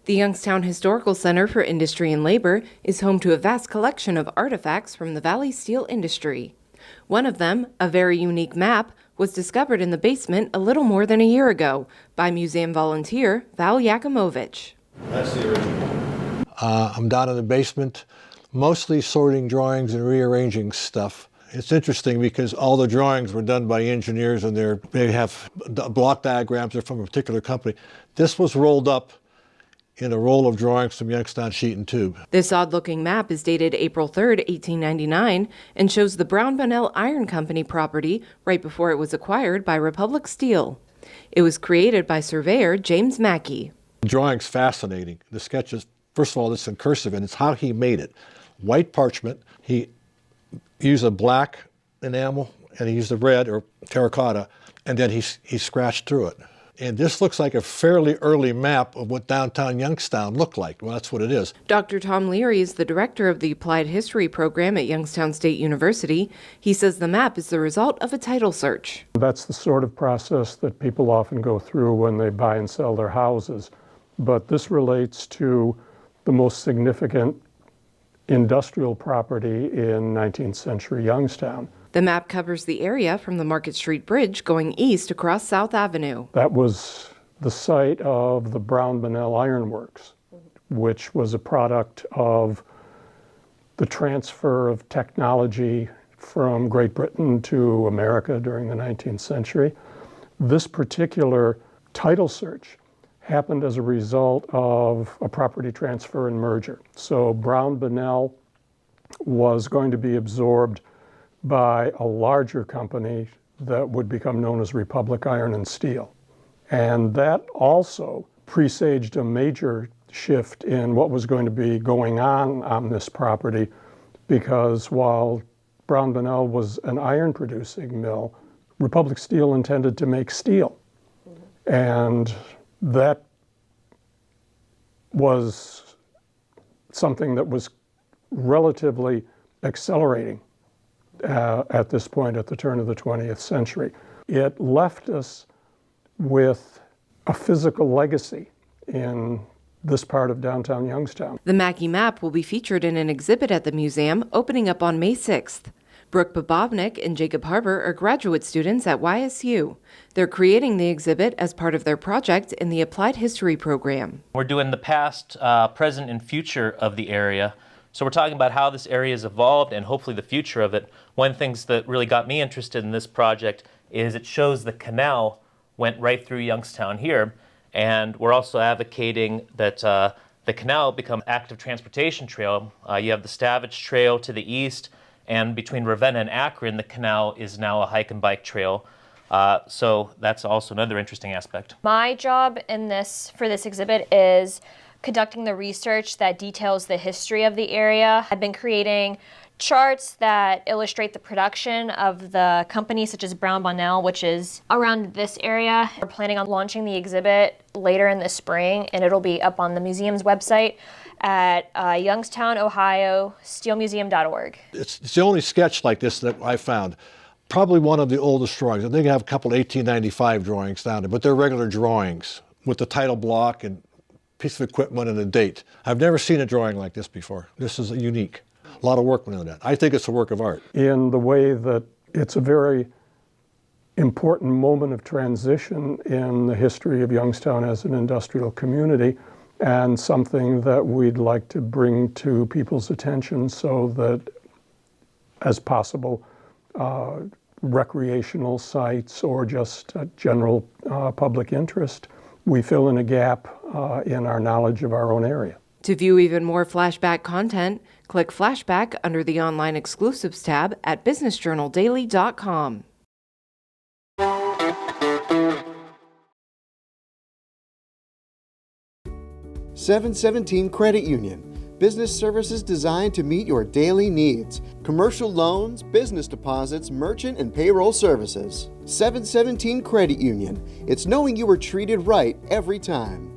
The Youngstown Historical Center for Industry and Labor is home to a vast collection of artifacts from the Valley steel industry. One of them, a very unique map, was discovered in the basement a little more than a year ago by museum volunteer Val Yakimovich. That's the original. I'm down in the basement, mostly sorting drawings and rearranging stuff. It's interesting because all the drawings were done by engineers and they have block diagrams. They're from a particular company. This was rolled up in a roll of drawings from Youngstown Sheet and Tube. This odd-looking map is dated April 3rd, 1899, and shows the Brown Bonnell Iron Company property right before it was acquired by Republic Steel. It was created by surveyor James Mackey. The drawing's fascinating. The sketches, first of all, it's in cursive, and it's how he made it. White parchment. He used a black enamel, and he used a red or terracotta, and then he scratched through it. And this looks like a fairly early map of what downtown Youngstown looked like. Well, that's what it is. Dr. Tom Leary is the director of the Applied History program at Youngstown State University. He says the map is the result of a title search. That's the sort of process that people often go through when they buy and sell their houses. But this relates to the most significant industrial property in 19th century Youngstown. The map covers the area from the Market Street Bridge going east across South Avenue. That was the site of the Brown Bonnell Iron Works, which was a product of the transfer of technology from Great Britain to America during the 19th century. This particular title search happened as a result of a property transfer and merger. So Brown Bonnell was going to be absorbed by a larger company that would become known as Republic Iron and Steel. And that also presaged a major shift in what was going to be going on this property, because while Brown Bonnell was an iron producing mill, Republic Steel intended to make steel. And that was something that was relatively accelerating at this point at the turn of the 20th century. It left us with a physical legacy in this part of downtown Youngstown. The Mackey map will be featured in an exhibit at the museum opening up on May 6th. Brooke Bobovnik and Jacob Harbor are graduate students at YSU. They're creating the exhibit as part of their project in the Applied History program. We're doing the past, present, and future of the area. So we're talking about how this area has evolved and hopefully the future of it. One of the things that really got me interested in this project is it shows the canal went right through Youngstown here. And we're also advocating that the canal become active transportation trail. You have the Stavage Trail to the east, and between Ravenna and Akron, the canal is now a hike and bike trail. So that's also another interesting aspect. My job for this exhibit is conducting the research that details the history of the area. I've been creating charts that illustrate the production of the company such as Brown Bonnell, which is around this area. We're planning on launching the exhibit later in the spring, and it'll be up on the museum's website at Youngstown, Ohio, steelmuseum.org. It's the only sketch like this that I found. Probably one of the oldest drawings. I think I have a couple of 1895 drawings down there, but they're regular drawings with the title block and piece of equipment and a date. I've never seen a drawing like this before. This is unique. A lot of work went into that. I think it's a work of art. In the way that it's a very important moment of transition in the history of Youngstown as an industrial community, and something that we'd like to bring to people's attention so that, as possible, recreational sites or just general public interest, we fill in a gap in our knowledge of our own area. To view even more flashback content, click Flashback under the Online Exclusives tab at businessjournaldaily.com. 717 Credit Union. Business services designed to meet your daily needs. Commercial loans, business deposits, merchant and payroll services. 717 Credit Union. It's knowing you were treated right every time.